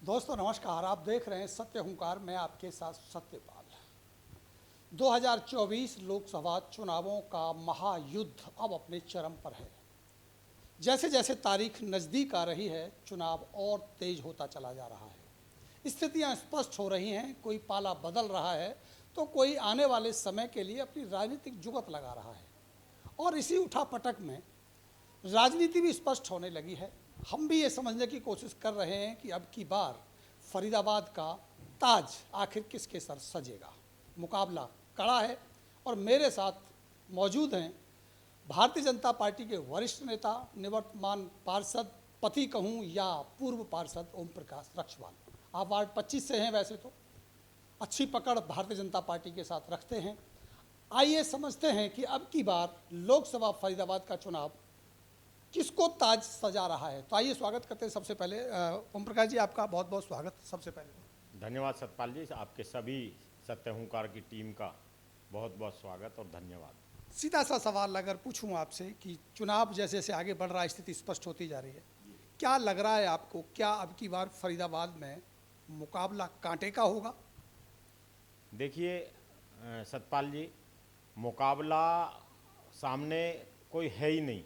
दोस्तों नमस्कार। आप देख रहे हैं सत्य हुंकार। मैं आपके साथ सत्यपाल। 2024 लोकसभा चुनावों का महायुद्ध अब अपने चरम पर है। जैसे जैसे तारीख नज़दीक आ रही है, चुनाव और तेज होता चला जा रहा है। स्थितियां स्पष्ट हो रही हैं, कोई पाला बदल रहा है तो कोई आने वाले समय के लिए अपनी राजनीतिक जुगत लगा रहा है। और इसी उठापटक में राजनीति भी स्पष्ट होने लगी है। हम भी ये समझने की कोशिश कर रहे हैं कि अब की बार फरीदाबाद का ताज आखिर किसके सर सजेगा। मुकाबला कड़ा है और मेरे साथ मौजूद हैं भारतीय जनता पार्टी के वरिष्ठ नेता, निवर्तमान पार्षद, पति कहूँ या पूर्व पार्षद ओम प्रकाश रक्षवाल। आप वार्ड 25 से हैं, वैसे तो अच्छी पकड़ भारतीय जनता पार्टी के साथ रखते हैं। आइए समझते हैं कि अब की बार लोकसभा फरीदाबाद का चुनाव किसको ताज सजा रहा है। तो आइए स्वागत करते हैं। सबसे पहले ओम प्रकाश जी, आपका बहुत बहुत स्वागत। सबसे पहले धन्यवाद सतपाल जी, आपके सभी सत्य हुंकार की टीम का बहुत बहुत स्वागत और धन्यवाद। सीधा सा सवाल अगर पूछूं आपसे कि चुनाव जैसे जैसे आगे बढ़ रहा है, स्थिति स्पष्ट होती जा रही है, क्या लग रहा है आपको, क्या अब की बार फरीदाबाद में मुकाबला कांटे का होगा? देखिए सतपाल जी, मुकाबला सामने कोई है ही नहीं।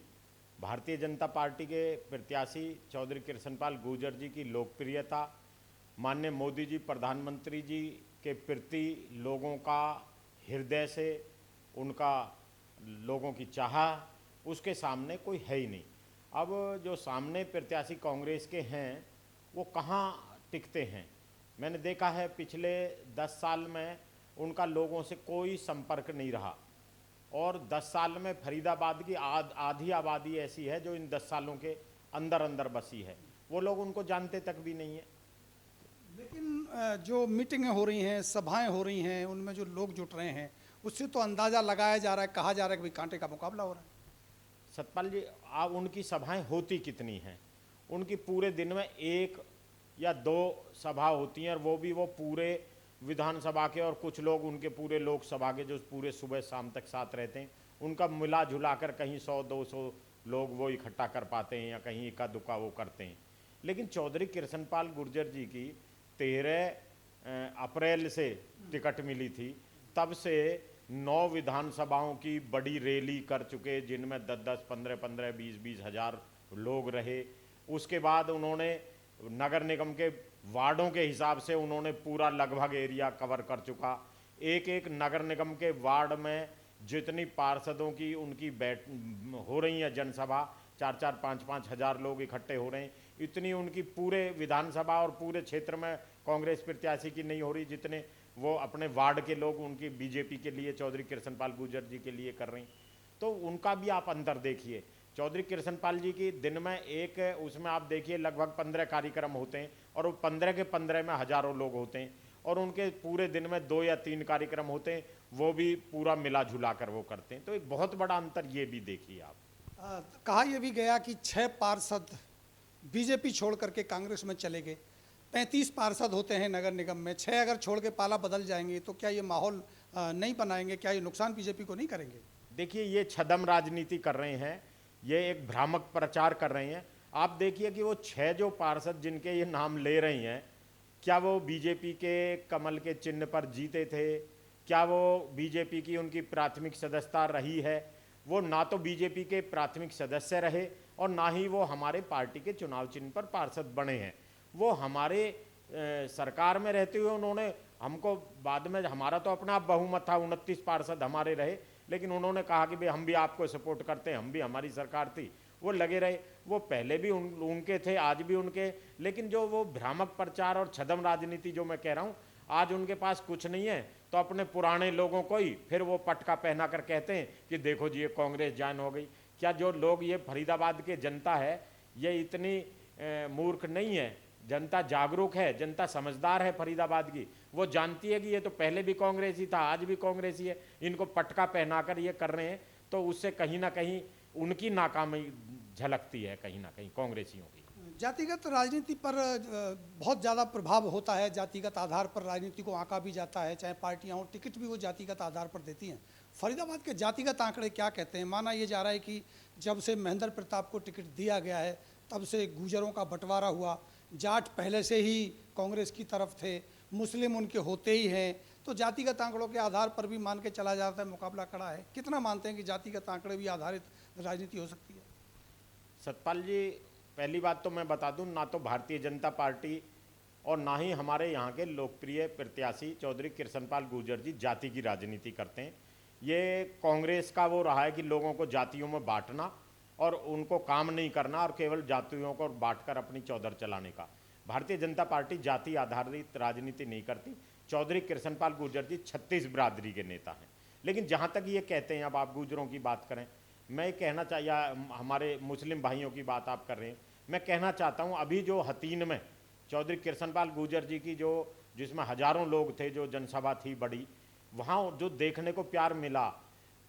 भारतीय जनता पार्टी के प्रत्याशी चौधरी कृष्णपाल गुर्जर जी की लोकप्रियता, माननीय मोदी जी प्रधानमंत्री जी के प्रति लोगों का हृदय से उनका लोगों की चाह, उसके सामने कोई है ही नहीं। अब जो सामने प्रत्याशी कांग्रेस के हैं वो कहाँ टिकते हैं। मैंने देखा है पिछले 10 साल में उनका लोगों से कोई संपर्क नहीं रहा और 10 साल में फरीदाबाद की आधी आबादी ऐसी है जो इन 10 सालों के अंदर अंदर बसी है, वो लोग उनको जानते तक भी नहीं है। लेकिन जो मीटिंगें हो रही हैं, सभाएं हो रही हैं, उनमें जो लोग जुट रहे हैं, उससे तो अंदाज़ा लगाया जा रहा है, कहा जा रहा है कि भाई कांटे का मुकाबला हो रहा है। सतपाल जी, आप उनकी सभाएं होती कितनी हैं? उनकी पूरे दिन में 1 या 2 सभा होती हैं और वो भी वो पूरे विधानसभा के और कुछ लोग उनके पूरे लोकसभा के जो पूरे सुबह शाम तक साथ रहते हैं, उनका मिला जुला कर कहीं 100-200 लोग वो इकट्ठा कर पाते हैं या कहीं इक्का दुक्का वो करते हैं। लेकिन चौधरी कृष्णपाल गुर्जर जी की 13 अप्रैल से टिकट मिली थी, तब से 9 विधानसभाओं की बड़ी रैली कर चुके, जिनमें 10-10, 15-15, 20-20 हज़ार लोग रहे। उसके बाद उन्होंने नगर निगम के वार्डों के हिसाब से उन्होंने पूरा लगभग एरिया कवर कर चुका। एक एक नगर निगम के वार्ड में जितनी पार्षदों की उनकी हो रही है जनसभा, 4-4, 5-5 हज़ार लोग इकट्ठे हो रहे हैं, इतनी उनकी पूरे विधानसभा और पूरे क्षेत्र में कांग्रेस प्रत्याशी की नहीं हो रही जितने वो अपने वार्ड के लोग उनकी बीजेपी के लिए, चौधरी कृष्णपाल गुर्जर जी के लिए कर रही। तो उनका भी आप अंतर देखिए। चौधरी कृष्णपाल जी की दिन में एक, उसमें आप देखिए लगभग 15 कार्यक्रम होते हैं और वो 15 के 15 में हज़ारों लोग होते हैं और उनके पूरे दिन में 2 या 3 कार्यक्रम होते हैं, वो भी पूरा मिला जुला कर वो करते हैं। तो एक बहुत बड़ा अंतर ये भी देखिए आप। कहा यह भी गया कि 6 पार्षद बीजेपी छोड़ करके कांग्रेस में चले गए। 35 पार्षद होते हैं नगर निगम में, 6 अगर छोड़ के पाला बदल जाएंगे तो क्या ये माहौल नहीं बनाएंगे? क्या ये नुकसान बीजेपी को नहीं करेंगे? देखिए, ये छदम राजनीति कर रहे हैं, ये एक भ्रामक प्रचार कर रहे हैं। आप देखिए कि वो 6 जो पार्षद जिनके ये नाम ले रही हैं, क्या वो बीजेपी के कमल के चिन्ह पर जीते थे? क्या वो बीजेपी की उनकी प्राथमिक सदस्यता रही है? वो ना तो बीजेपी के प्राथमिक सदस्य रहे और ना ही वो हमारे पार्टी के चुनाव चिन्ह पर पार्षद बने हैं। वो हमारे सरकार में रहते हुए उन्होंने हमको, बाद में हमारा तो अपना बहुमत था, 29 पार्षद हमारे रहे, लेकिन उन्होंने कहा कि भाई हम भी आपको सपोर्ट करते हैं, हम भी, हमारी सरकार थी, वो लगे रहे। वो पहले भी उनके थे, आज भी उनके। लेकिन जो वो भ्रामक प्रचार और छदम राजनीति जो मैं कह रहा हूँ, आज उनके पास कुछ नहीं है तो अपने पुराने लोगों को ही फिर वो पटका पहना कर कहते हैं कि देखो जी ये कांग्रेस ज्वाइन हो गई। क्या जो लोग, ये फरीदाबाद के जनता है, ये इतनी मूर्ख नहीं है। जनता जागरूक है, जनता समझदार है फरीदाबाद की। वो जानती है कि ये तो पहले भी कांग्रेस ही था, आज भी कांग्रेस ही है। इनको पटका पहनाकर ये कर रहे हैं तो उससे कहीं ना कहीं उनकी नाकामी झलकती है, कहीं ना कहीं कांग्रेसियों की। जातिगत राजनीति पर बहुत ज़्यादा प्रभाव होता है। जातिगत आधार पर राजनीति को आंका भी जाता है, चाहे पार्टियां हो, टिकट भी वो जातिगत आधार पर देती हैं। फरीदाबाद के जातिगत आंकड़े क्या कहते हैं? माना ये जा रहा है कि जब से महेंद्र प्रताप को टिकट दिया गया है तब से गुर्जरों का बंटवारा हुआ, जाट पहले से ही कांग्रेस की तरफ थे, मुस्लिम उनके होते ही हैं, तो जातिगत आंकड़ों के आधार पर भी मान के चला जाता है, मुकाबला खड़ा है। कितना मानते हैं कि जातिगत आंकड़े भी आधारित राजनीति हो सकती है? सतपाल जी, पहली बात तो मैं बता दूं, ना तो भारतीय जनता पार्टी और ना ही हमारे यहाँ के लोकप्रिय प्रत्याशी चौधरी कृष्णपाल गुर्जर जी जाति की राजनीति करते हैं। ये कांग्रेस का वो रहा है कि लोगों को जातियों में बांटना और उनको काम नहीं करना और केवल जातियों को बांटकर अपनी चौधर चलाने का। भारतीय जनता पार्टी जाति आधारित राजनीति नहीं करती। चौधरी कृष्णपाल गुर्जर जी 36 बिरादरी के नेता हैं। लेकिन जहाँ तक ये कहते हैं, अब आप गुर्जरों की बात करें, मैं कहना चाहिए, हमारे मुस्लिम भाइयों की बात आप कर रहे हैं, मैं कहना चाहता हूँ अभी जो हतीन में चौधरी कृष्णपाल गुर्जर जी की जिसमें हजारों लोग थे, जो जनसभा थी बड़ी, वहाँ जो देखने को प्यार मिला,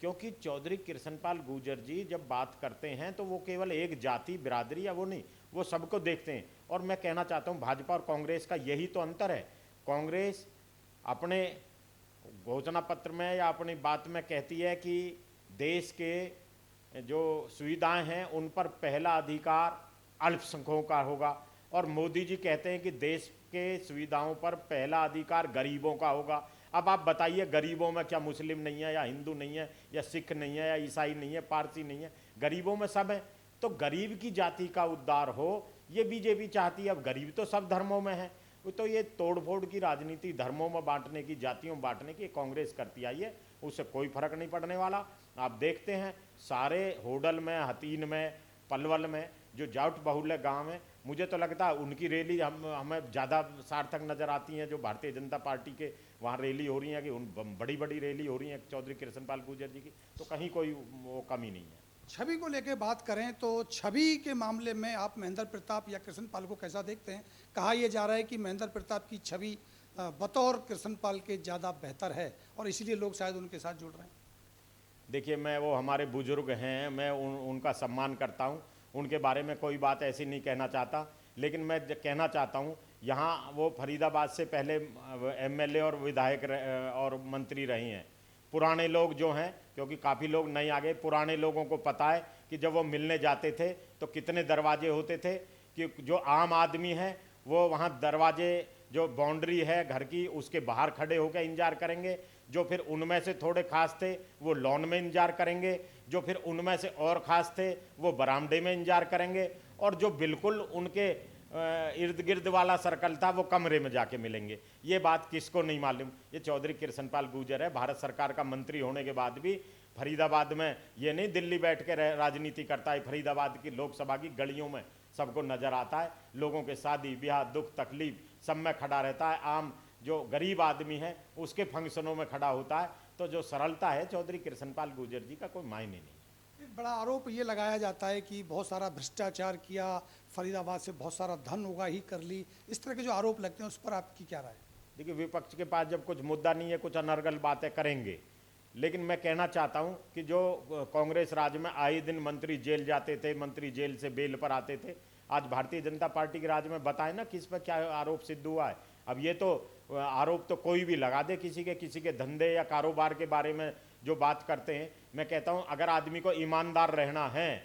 क्योंकि चौधरी कृष्णपाल गुर्जर जी जब बात करते हैं तो वो केवल एक जाति बिरादरी या वो नहीं, वो सबको देखते हैं। और मैं कहना चाहता हूँ भाजपा और कांग्रेस का यही तो अंतर है। कांग्रेस अपने घोषणा पत्र में या अपनी बात में कहती है कि देश के जो सुविधाएं हैं उन पर पहला अधिकार अल्पसंख्यकों का होगा, और मोदी जी कहते हैं कि देश के सुविधाओं पर पहला अधिकार गरीबों का होगा। अब आप बताइए, गरीबों में क्या मुस्लिम नहीं है, या हिंदू नहीं है, या सिख नहीं है, या ईसाई नहीं है, पारसी नहीं है? गरीबों में सब है। तो गरीब की जाति का उद्धार हो, ये बीजेपी चाहती है। अब गरीब तो सब धर्मों में है, तो ये तोड़फोड़ की राजनीति, धर्मों में बांटने की, जातियों में बांटने की कांग्रेस करती आई है। उससे कोई फर्क नहीं पड़ने वाला। आप देखते हैं सारे होडल में, हतीन में, पलवल में जो जाट बहुल्य गांव है, मुझे तो लगता है उनकी रैली हमें ज़्यादा सार्थक नज़र आती हैं जो भारतीय जनता पार्टी के वहाँ रैली हो रही है, कि उन बड़ी बड़ी रैली हो रही है चौधरी कृष्णपाल गुर्जर जी की, तो कहीं कोई वो कमी नहीं है। छवि को लेकर बात करें तो छवि के मामले में आप महेंद्र प्रताप या कृष्णपाल को कैसा देखते हैं? कहा यह जा रहा है कि महेंद्र प्रताप की छवि बतौर कृष्णपाल के ज़्यादा बेहतर है और इसीलिए लोग शायद उनके साथ जुड़ रहे हैं। देखिए, मैं वो हमारे बुजुर्ग हैं, मैं उनका सम्मान करता हूँ, उनके बारे में कोई बात ऐसी नहीं कहना चाहता। लेकिन मैं कहना चाहता हूँ, यहाँ वो फरीदाबाद से पहले एमएलए और विधायक और मंत्री रही हैं। पुराने लोग जो हैं, क्योंकि काफ़ी लोग नए आ गए, पुराने लोगों को पता है कि जब वो मिलने जाते थे तो कितने दरवाजे होते थे, कि जो आम आदमी है वो वहाँ दरवाजे, जो बाउंड्री है घर की, उसके बाहर खड़े होकर इंतजार करेंगे। जो फिर उनमें से थोड़े खास थे वो लॉन में इंतजार करेंगे, जो फिर उनमें से और खास थे वो बरामदे में इंतजार करेंगे, और जो बिल्कुल उनके इर्द गिर्द वाला सर्कल था वो कमरे में जाके मिलेंगे। ये बात किसको नहीं मालूम? ये चौधरी कृष्णपाल गुर्जर है, भारत सरकार का मंत्री होने के बाद भी फरीदाबाद में, ये नहीं दिल्ली बैठ के राजनीति करता है, फरीदाबाद की लोकसभा की गलियों में सबको नजर आता है, लोगों के शादी ब्याह दुख तकलीफ सब में खड़ा रहता है। आम जो गरीब आदमी है उसके फंक्शनों में खड़ा होता है। तो जो सरलता है चौधरी कृष्णपाल गुर्जर जी का कोई मायने नहीं। एक बड़ा आरोप ये लगाया जाता है कि बहुत सारा भ्रष्टाचार किया, फरीदाबाद से बहुत सारा धन उगाही कर ली, इस तरह के जो आरोप लगते हैं उस पर आपकी क्या राय है? देखिए, विपक्ष के पास जब कुछ मुद्दा नहीं है, कुछ अनर्गल बातें करेंगे। लेकिन मैं कहना चाहता हूं कि जो कांग्रेस राज में आए दिन मंत्री जेल जाते थे, मंत्री जेल से बेल पर आते थे, आज भारतीय जनता पार्टी के राज में बताए ना किस पर क्या आरोप सिद्ध हुआ है। अब ये तो आरोप तो कोई भी लगा दे, किसी के धंधे या कारोबार के बारे में जो बात करते हैं। मैं कहता हूं अगर आदमी को ईमानदार रहना है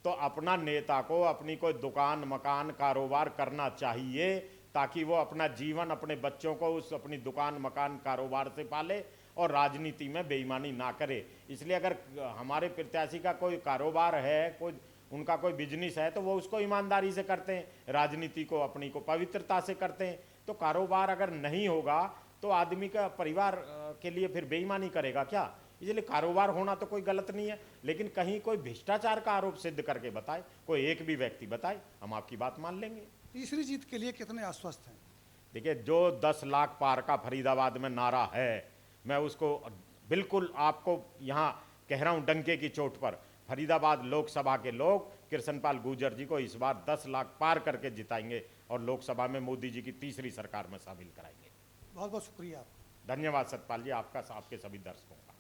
तो अपना नेता को अपनी कोई दुकान मकान कारोबार करना चाहिए, ताकि वो अपना जीवन अपने बच्चों को उस अपनी दुकान मकान कारोबार से पाले और राजनीति में बेईमानी ना करे। इसलिए अगर हमारे प्रत्याशी का कोई कारोबार है, कोई उनका कोई बिजनेस है, तो वो उसको ईमानदारी से करते हैं, राजनीति को अपनी को पवित्रता से करते हैं। तो कारोबार अगर नहीं होगा तो आदमी का परिवार के लिए फिर बेईमानी करेगा क्या? इसलिए कारोबार होना तो कोई गलत नहीं है, लेकिन कहीं कोई भ्रष्टाचार का आरोप सिद्ध करके बताए, कोई एक भी व्यक्ति बताए, हम आपकी बात मान लेंगे। तीसरी जीत के लिए कितने आश्वस्त हैं? देखिए, जो 10 लाख पार का फरीदाबाद में नारा है, मैं उसको बिल्कुल आपको यहाँ कह रहा हूँ डंके की चोट पर, फरीदाबाद लोकसभा के लोग कृष्णपाल गुर्जर जी को इस बार 10 लाख पार करके जिताएंगे और लोकसभा में मोदी जी की तीसरी सरकार में शामिल कराएंगे। बहुत बहुत शुक्रिया आपका। धन्यवाद सतपाल जी, आपका, आपके सभी दर्शकों का।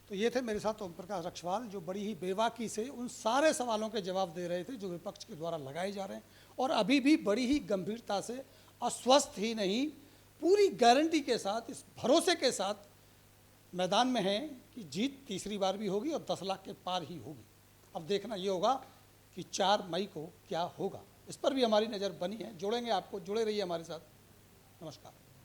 तो ये थे मेरे साथ ओम प्रकाश रक्षवाल, जो बड़ी ही बेबाकी से उन सारे सवालों के जवाब दे रहे थे जो विपक्ष के द्वारा लगाए जा रहे हैं, और अभी भी बड़ी ही गंभीरता से, अस्वस्थ ही नहीं, पूरी गारंटी के साथ, इस भरोसे के साथ मैदान में हैं कि जीत तीसरी बार भी होगी और 10 लाख के पार ही होगी। अब देखना ये होगा कि 4 मई को क्या होगा। इस पर भी हमारी नज़र बनी है। जोड़ेंगे आपको, जुड़े रहिए हमारे साथ। नमस्कार।